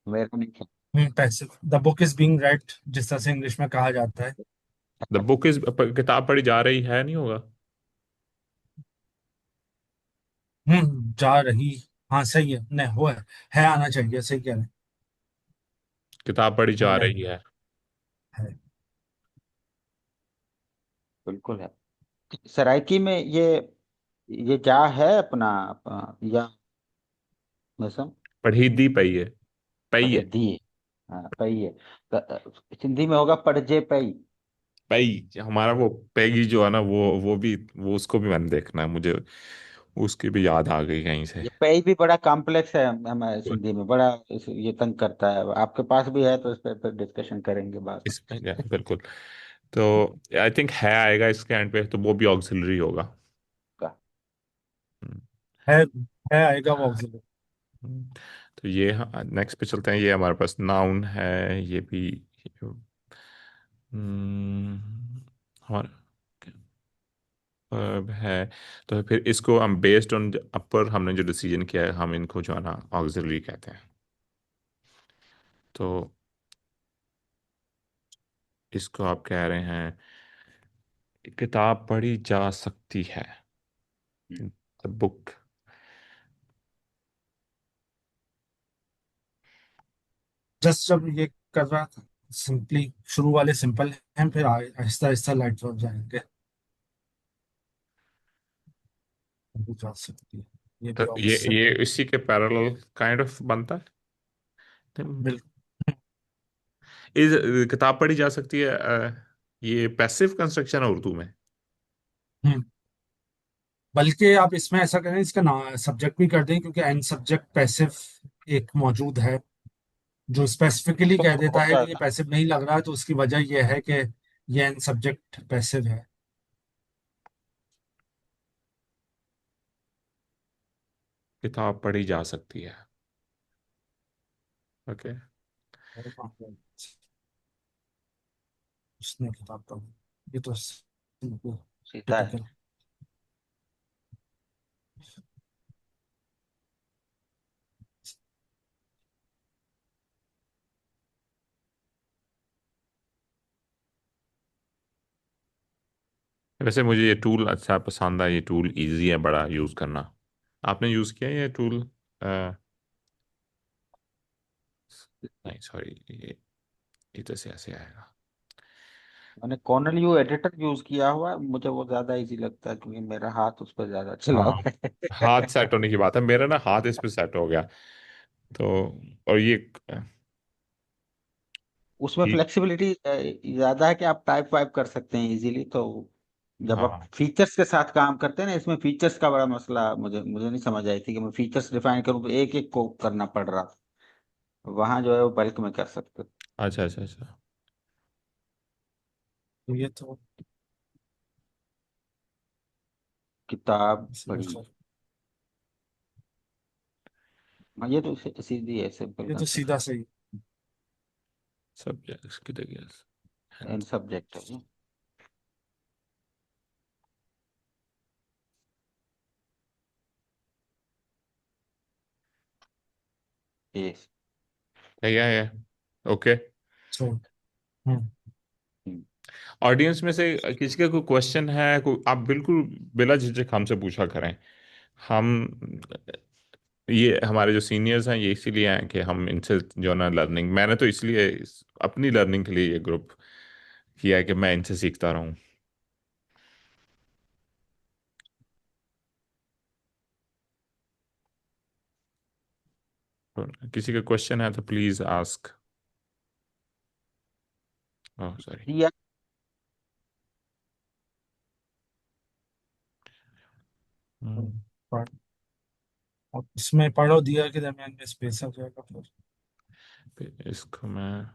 मेरे को नहीं ख्याल। Passive, the book is being red, जिस तरह से इंग्लिश में कहा जाता है। द बुक इज, किताब पढ़ी जा रही है नहीं होगा। जा रही। हाँ सही है, नहीं वो है आना चाहिए, सही कह रहे हैं। किताब पढ़ी जा नहीं रही है। है। बिल्कुल है। सराइकी में ये क्या है अपना, या मौसम। पढ़ी दी पई है, पई है। परिधि। हाँ, पई है। हिंदी में होगा पड़जे पई। पई हमारा वो पैगी जो है ना, वो भी, वो उसको भी मैंने देखना है मुझे, उसकी भी याद आ गई कहीं से। ये पई भी बड़ा कॉम्प्लेक्स है, हमारे हिंदी में बड़ा ये तंग करता है। आपके पास भी है तो इस पर फिर डिस्कशन करेंगे बाद इसमें क्या है, बिल्कुल। तो आई थिंक है आएगा इसके एंड पे, तो वो भी ऑक्सिलरी होगा। का। हम्म, है है आएगा वो auxiliary। हम्म। तो ये नेक्स्ट पे चलते हैं, ये हमारे पास नाउन है, ये भी हम्म, और verb है। तो फिर इसको हम बेस्ड ऑन अपर हमने जो डिसीजन किया है, हम इनको जो है ना ऑक्सिलरी कहते हैं। तो इसको आप कह रहे हैं किताब पढ़ी जा सकती है, बुक। जस्ट जब ये कर रहा था, सिंपली शुरू वाले सिंपल हैं, फिर आहिस्ता आहिस्ता लाइट हो जाएंगे। अभी जा सकती है, ये तो भी ऑप्शन। ये इसी के पैरेलल काइंड ऑफ बनता है। बिल्कुल। इस किताब पढ़ी जा सकती है, ये पैसिव कंस्ट्रक्शन है उर्दू में। हम्म बल्कि आप इसमें ऐसा करें, इसका ना सब्जेक्ट भी कर दें, क्योंकि एंड सब्जेक्ट पैसिव एक मौजूद है जो स्पेसिफिकली तो कह देता है होता कि है ये ना। पैसिव नहीं लग रहा है, तो उसकी वजह यह है कि ये एंड सब्जेक्ट पैसिव है। किताब पढ़ी जा सकती है। ओके। उसने किताब पढ़ी, ये तो सीधा है। टिपिकल। वैसे मुझे ये टूल अच्छा पसंद है, ये टूल इजी है बड़ा यूज़ करना। आपने यूज़ किया है ये टूल? नहीं सॉरी, ये इधर से ऐसे आएगा। मैंने कॉर्नल यू एडिटर यूज किया हुआ है, मुझे वो ज्यादा इजी लगता है क्योंकि मेरा हाथ उस पर ज्यादा चला हाँ, हुआ हाथ सेट है। होने की बात है, मेरा ना हाथ इस पे सेट हो गया। तो और ये उसमें ये- फ्लेक्सिबिलिटी ज्यादा है कि आप टाइप वाइप कर सकते हैं इजीली। तो जब आप हाँ। फीचर्स के साथ काम करते हैं ना, इसमें फीचर्स का बड़ा मसला मुझे नहीं समझ आई थी कि मैं फीचर्स डिफाइन करूँ तो एक एक को करना पड़ रहा। वहां जो है वो बल्क में कर सकते हो। अच्छा अच्छा अच्छा। तो ये तो किताब पढ़ी। हाँ, ये तो सीधी है, सिंपल ये तो सीधा कंस्ट्रक्शन। सही। सब्जेक्ट किधर गया? एंड सब्जेक्ट है ये। है ओके। सो हम्म हम्म, ऑडियंस में से किसी का कोई क्वेश्चन है, आप बिल्कुल बिला झिझक हमसे पूछा करें। हम ये हमारे जो सीनियर्स हैं ये इसीलिए हैं कि हम इनसे जो है ना लर्निंग, मैंने तो इसलिए अपनी लर्निंग के लिए ये ग्रुप किया है कि मैं इनसे सीखता रहूं। किसी का क्वेश्चन है तो प्लीज आस्क। Oh sorry. दिया। पढ़- अब इसमें पढ़ो, दिया के दरमियान में स्पेस आ जाएगा फिर। इसको मैं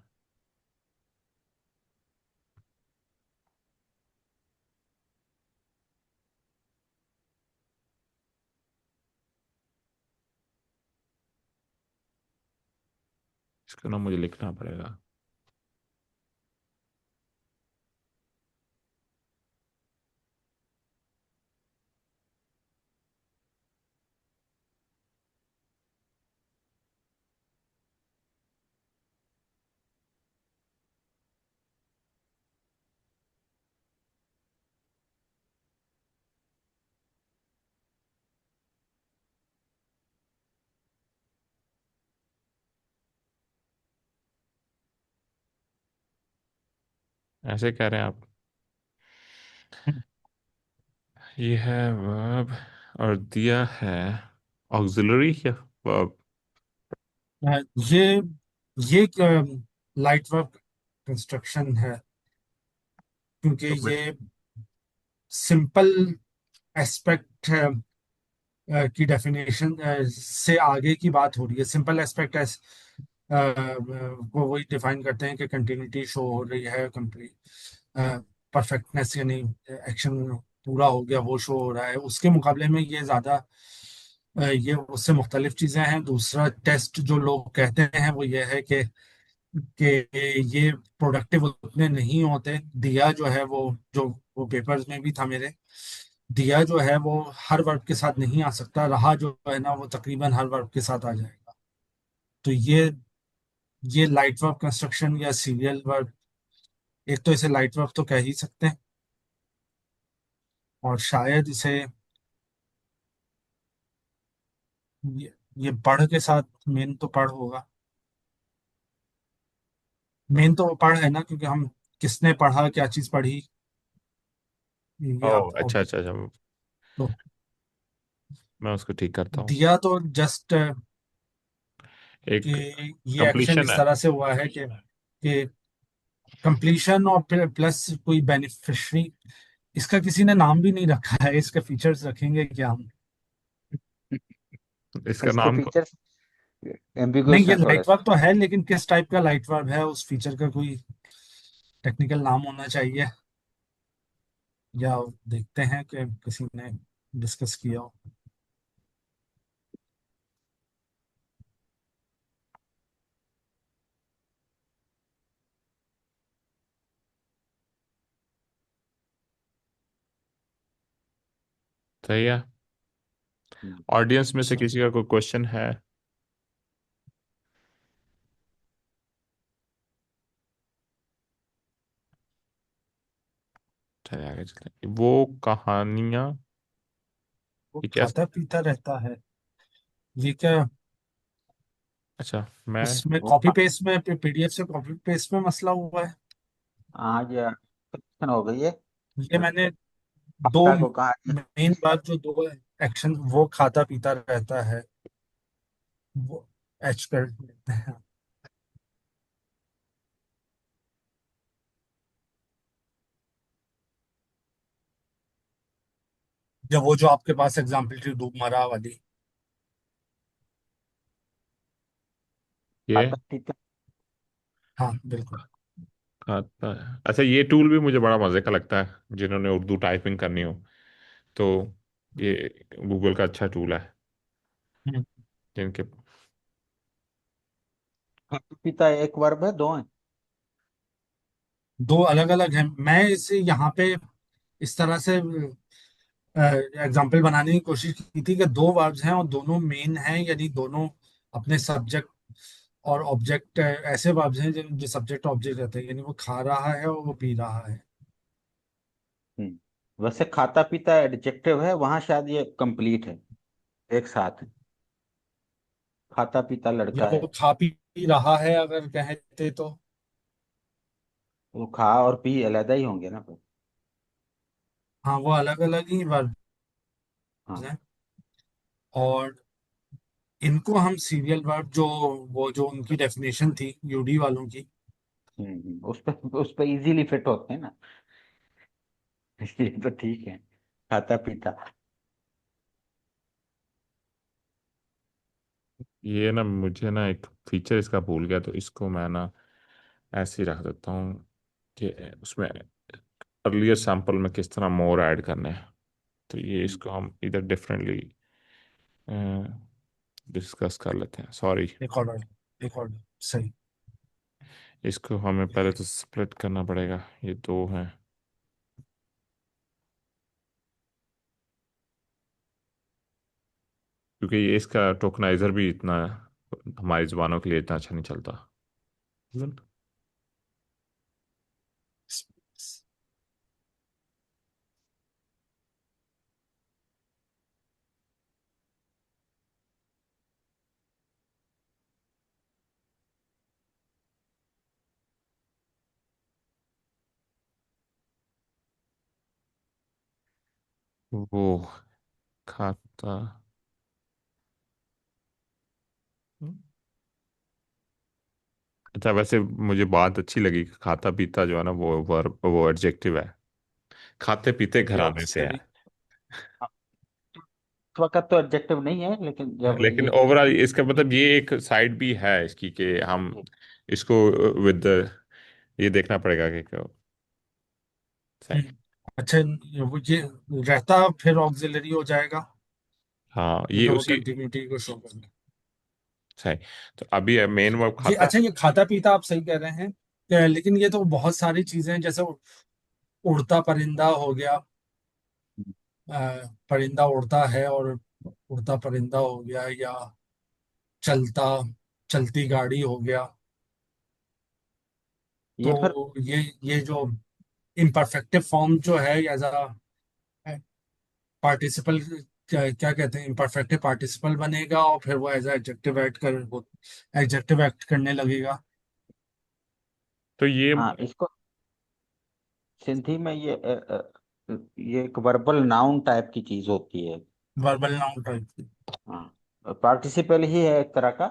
इसको ना मुझे लिखना पड़ेगा। ऐसे कह रहे हैं आप? ये है वर्ब और दिया है ऑक्सिलरी या वर्ब? अ, ये ये लाइट वर्क कंस्ट्रक्शन है, क्योंकि तो ये सिंपल एस्पेक्ट की डेफिनेशन से आगे की बात हो रही है। सिंपल एस्पेक्ट एस वो वही डिफाइन करते हैं कि कंटिन्यूटी शो हो रही है, कंप्लीट परफेक्टनेस, यानी एक्शन पूरा हो गया वो शो हो रहा है। उसके मुकाबले में ये ज्यादा ये उससे मुख्तलिफ चीजें हैं। दूसरा टेस्ट जो लोग कहते हैं वो ये है कि ये प्रोडक्टिव उतने नहीं होते। दिया जो है वो पेपर्स में भी था मेरे। दिया जो है वो हर वर्ब के साथ नहीं आ सकता, रहा जो है ना वो तकरीबन हर वर्ब के साथ आ जाएगा। तो ये लाइट वर्ब कंस्ट्रक्शन या सीरियल वर्ब, एक तो इसे लाइट वर्ब तो कह ही सकते हैं, और शायद इसे ये पढ़ के साथ, मेन तो पढ़ होगा। मेन तो वो पढ़ है ना, क्योंकि हम किसने पढ़ा, क्या चीज पढ़ी, ये ओह आप अच्छा अच्छा अच्छा। तो मैं उसको ठीक करता हूँ। दिया तो जस्ट एक कि ये एक्शन कंप्लीशन इस है। तरह से हुआ है कि कंप्लीशन और प्लस कोई बेनिफिशरी। इसका किसी ने नाम भी नहीं रखा है, इसके फीचर्स रखेंगे क्या हम? इसका इसके नाम फीचर्स नहीं, एम्बिगुअस ये हैं थोड़े लाइट से। वर्ब तो है, लेकिन किस टाइप का लाइट वर्ब है, उस फीचर का कोई टेक्निकल नाम होना चाहिए, या देखते हैं कि किसी ने डिस्कस किया हो। सही है। हम्म, ऑडियंस में से अच्छा, किसी का कोई क्वेश्चन है? चलिए आगे चलते हैं। वो कहानियां, वो ये क्या? खाता पीता रहता है, ये क्या? अच्छा मैं उसमें वो कॉपी पेस्ट में, पीडीएफ से कॉपी पेस्ट में मसला हुआ है। आज फिक्शन हो गई है। ये मैंने दो पापा को कहा मेन बात, जो दो एक्शन, वो खाता पीता रहता है, वो एच कर देते हैं। या वो जो आपके पास एग्जाम्पल थी डूब मरा वाली। ये खाता पीता। हाँ, हाँ बिल्कुल। खाता है। अच्छा ये टूल भी मुझे बड़ा मजे का लगता है, जिन्होंने उर्दू टाइपिंग करनी हो तो ये गूगल का अच्छा टूल है। हम्म, खाता पीता एक वर्ब है, दो है। दो अलग अलग हैं। मैं इसे यहाँ पे इस तरह से एग्जाम्पल बनाने की कोशिश की थी कि दो वर्ब्स हैं और दोनों मेन हैं, यानी दोनों अपने सब्जेक्ट और ऑब्जेक्ट, ऐसे वर्ब्स हैं जो सब्जेक्ट ऑब्जेक्ट रहते हैं, यानी वो खा रहा है और वो पी रहा है। वैसे खाता पीता एडजेक्टिव है, वहां शायद ये कंप्लीट है एक साथ। खाता पीता या लड़का वो है। खा पी रहा है अगर कहते तो। वो खा और पी अलग ही होंगे ना फिर। हाँ, वो अलग अलग ही वर्ब्स हाँ। हैं। और इनको हम सीरियल वर्ब जो, वो जो उनकी डेफिनेशन थी यूडी वालों की, उस पे इजीली फिट होते हैं ना। ये तो ठीक है। खाता पीता। ये ना मुझे ना एक फीचर इसका भूल गया, तो इसको मैं ना ऐसे ही रख देता हूँ कि उसमें अर्लियर सैंपल में किस तरह मोर ऐड करने हैं। तो ये इसको हम इधर डिफरेंटली डिस्कस कर लेते हैं, सॉरी। एक और सही। इसको हमें पहले तो स्प्लिट करना पड़ेगा, ये दो हैं। क्योंकि ये इसका टोकनाइजर भी इतना हमारी जुबानों के लिए इतना अच्छा नहीं चलता। वो खाता। अच्छा, वैसे मुझे बात अच्छी लगी, खाता पीता जो है ना वो वर्ब, वो एडजेक्टिव है। खाते पीते ये घराने से है। ऑक्सिलरी। इस वक्त तो एडजेक्टिव नहीं है, लेकिन जब लेकिन ये ओवरऑल इसका मतलब ये एक साइड भी है इसकी कि हम इसको विद ये देखना पड़ेगा कि क्यों। सही। अच्छा, ये रहता फिर ऑक्सिलरी हो जाएगा, हाँ, ये क्योंकि वो उसी। कंटिन्यूटी को शो करेगा। सही। तो अभी मेन वर्ब ये खाता। अच्छा, ये खाता पीता आप सही कह रहे हैं। लेकिन ये तो बहुत सारी चीजें हैं, जैसे उड़ता परिंदा हो गया। परिंदा उड़ता है और उड़ता परिंदा हो गया, या चलता चलती गाड़ी हो गया। ये फिर तो ये जो इम्परफेक्टिव फॉर्म जो है एज अ पार्टिसिपल, क्या कहते हैं, इम्परफेक्टिव पार्टिसिपल बनेगा, और फिर वो एज एडजेक्टिव ऐड कर, वो एडजेक्टिव एक्ट करने लगेगा। तो ये हाँ, इसको सिंधी में ये एक वर्बल नाउन टाइप की चीज होती है। Verbal noun type. हाँ, पार्टिसिपल ही है एक तरह का।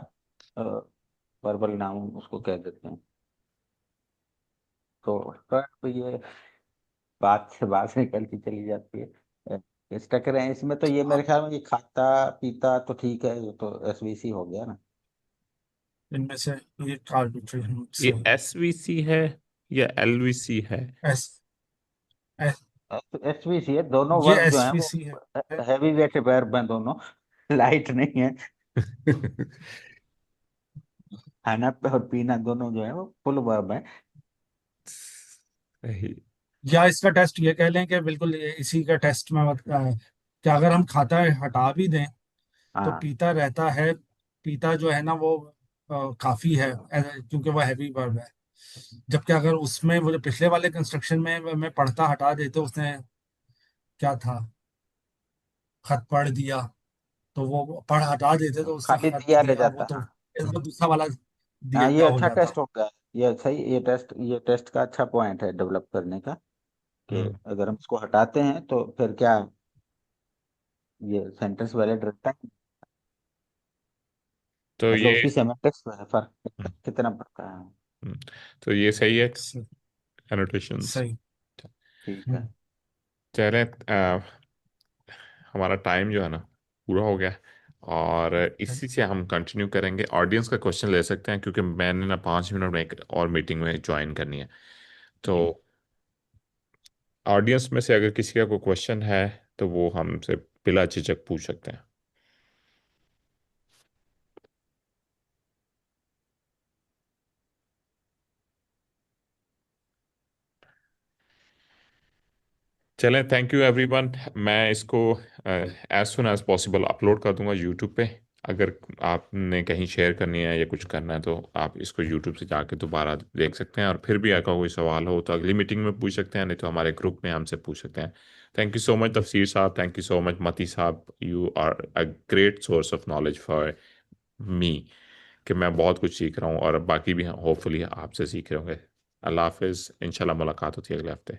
वर्बल नाउन उसको कह देते हैं। तो ये बात से बात निकलती चली जाती है। इस टकरे हैं इसमें, तो ये मेरे ख्याल में ये खाता पीता तो ठीक है, ये तो एसवीसी हो गया ना। इनमें से ये आर्बिट्रेशन ये से एसवीसी है या एलवीसी है? एस, एस एसवीसी है, दोनों ये वर्ब जो हैं वो एसवीसी है। हैवी वेट वर्ब हैं दोनों। लाइट नहीं है। खाना और पीना दोनों जो है वो फुल वर्ब है। सही। या इसका टेस्ट ये कह लें कि बिल्कुल इसी का टेस्ट में कि अगर हम खाता है हटा भी दें, तो हाँ, पीता रहता है। पीता जो है ना वो काफी है, क्योंकि वो हैवी वर्ब है। जबकि अगर उसमें वो जो पिछले वाले कंस्ट्रक्शन में पढ़ता हटा देते, उसने क्या था, खत पढ़ दिया, तो वो पढ़ हटा देते तो उसने खाली खत दिया रह दिया, वो जाता। तो हाँ। वो दूसरा वाला हाँ, ये दिया हो अच्छा जाता। टेस्ट हो गया। ये सही, ये टेस्ट का अच्छा पॉइंट है डेवलप करने का, कि हम्म। अगर हम इसको हटाते हैं तो फिर क्या ये सेंटेंस वैलिड रहता है। तो मतलब ये उसकी सेमेंटिक्स में फर्क कितना पड़ता है। हम्म, तो ये सही है। सही। एनोटेशंस। सही। ठीक है। हम्म। चले, हमारा टाइम जो है ना पूरा हो गया, और इसी से हम कंटिन्यू करेंगे। ऑडियंस का क्वेश्चन ले सकते हैं, क्योंकि मैंने ना 5 मिनट में एक और मीटिंग में ज्वाइन करनी है। तो ऑडियंस में से अगर किसी का कोई क्वेश्चन है तो वो हमसे बिला झिझक पूछ सकते हैं। चलें, थैंक यू एवरीवन। मैं इसको as soon as possible upload कर दूंगा यूट्यूब पे। अगर आपने कहीं शेयर करनी है या कुछ करना है तो आप इसको यूट्यूब से जाके दोबारा देख सकते हैं, और फिर भी अगर कोई सवाल हो तो अगली मीटिंग में पूछ सकते हैं, नहीं तो हमारे ग्रुप में हमसे पूछ सकते हैं। थैंक यू सो मच तफसीर साहब, थैंक यू सो मच मती साहब। You are a great source of knowledge for me, कि मैं बहुत कुछ सीख रहा हूँ और बाकी भी होपफुली आपसे सीख रहे होंगे। अल्लाह हाफिज़, इंशाल्लाह मुलाकात होती है अगले हफ्ते।